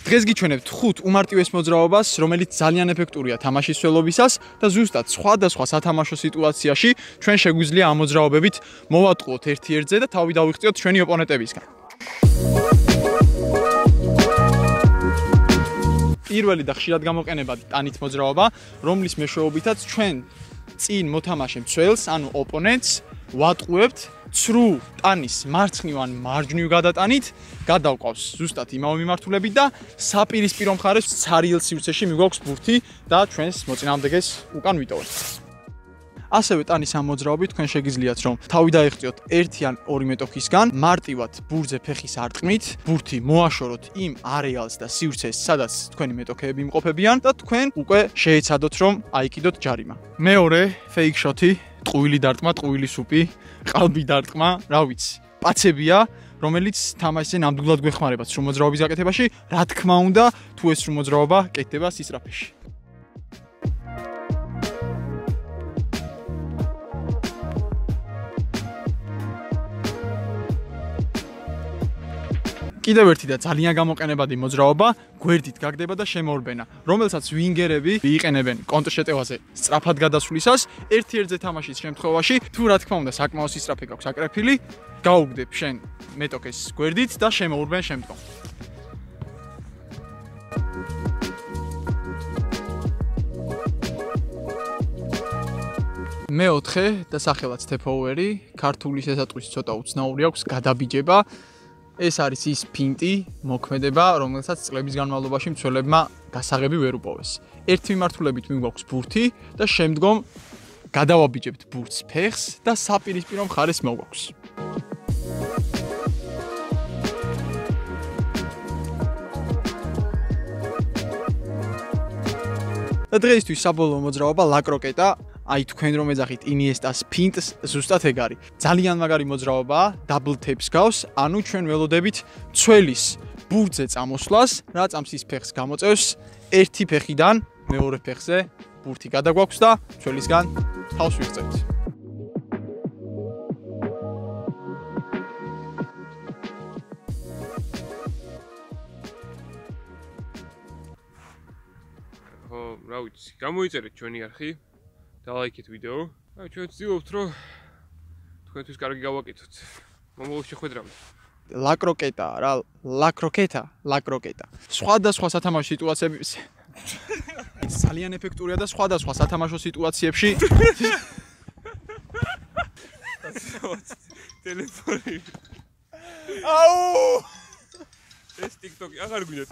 დღეს გიჩვენებთ 5 უმარტივეს მოძრაობას, რომელიც ძალიან ეფექტურია თამაშის სველობისას და ზუსტად სხვადასხვა სათამაშო სიტუაციაში ჩვენ შეგვიძლია ამ მოძრაობებით მოვატყუოთ ერთ-ერთზე და თავი დავიღწიოთ ჩვენი ოპონენტებისგან. პირველი და ხშირად გამოყენებადი ტანით მოძრაობა, რომლის მეშვეობითაც ჩვენ წინ მოთამაშე მცველს, ანუ ოპონენტს ვატყუებთ ცრუ ტანის მარცხნივან მარჯვნივ გადატანით, გადავყავს ზუსტად იმავე მიმართულებით და საპირისპირო მხარეს ცარიელ სივრცეში მიგვაქვს ბურთი და ჩვენს მოწინააღმდეგეს უკან ვიტოვებთ. ასევე ტანის ამ მოძრაობით თქვენ შეგიძლიათ რომ თავი დაიღწიოთ 1 ან 2 მეტოქისგან, მარტივად ბურთზე ფეხის არტყმით, ბურთი მოაშოროთ იმ არეალს და სივრცეს, სადაც თქვენი მეტოქეები იმყოფებიან და თქვენ უკვე შეეცადოთ რომ აიკიდოთ ჯარიმა. მეორე fake shot-ი, ტყუილი დარტყმა, ტყუილი სუპი, ყალბი დარტყმა, რა ვიცი. პაცებია, რომელიც თამაშზე ნამდვილად გვეხმარება სრულ მოძრაობის გაკეთებაში, რა თქმა უნდა, თუ ეს სრულ მოძრაობა კეთდება სისწრაფეში. კიდევ ერთი და ძალიან გამოყენებადი მოძრაობა გვერდით გაგდება და შემოორბენა, რომელსაც ვინგერები იყენებენ კონტრშეტევაზე სწრაფად გადასვლისას, ერთ-ერთზე თამაშის შემთხვევაში, თუ რა თქმა უნდა საკმაოდ სწრაფი გაქვს აკრეფილი, გაუგდებ შენ მეტოქეს გვერდით და შემოურბენ შემდგომ. მეოთხე და სახელად step-over-ი, ქართული შესატყვის ცოტა უცნაური აქვს გადაბიჯება. ეს არის ის ფინტი, მოქმედება, რომელსაც წლების განმავლობაში მცველებმა გასაღები ვერ უპოვეს. ერთი მიმართულებით მიგვაქვს ბურთი და შემდგომ გადავაბიჯებთ ბურთს ფეხს და საპირისპირო მხარეს მოგვაქვს. და დღეისთვის საბოლოო მოძრაობა ლაკროკეტა. აი თქვენ რომ ეძახით ინიესტას ფინტს, ზუსტად ეგ არის. ძალიან მაგარი მოძრაობაა, double taps გავს, ანუ ჩვენ ველოდებით მცველის ბურთზე წამოსვლას, რაც ამ სის ფეხს გამოწევს, ერთი ფეხიდან მეორე ფეხზე ბურთი გადაგვაქვს და მცველისგან თავს ვიღწევთ. რა ვიცი, გამოიწერეთ ჩვენი არხი. დალაიქეთ ვიდეო. ჩვენ ვცდილობთ რომ თქვენთვის კარგი გავაკეთოთ. მომავალ შეხვედრამდე. ლაკროკეტა რა, ლაკროკეტა. სხვადასხვა სათამაშო სიტუაციებში ძალიან ეფექტურია და სხვადასხვა სათამაშო სიტუაციებში ტელეფონი. აუ! ეს TikTok-ი აღარ გვინდა.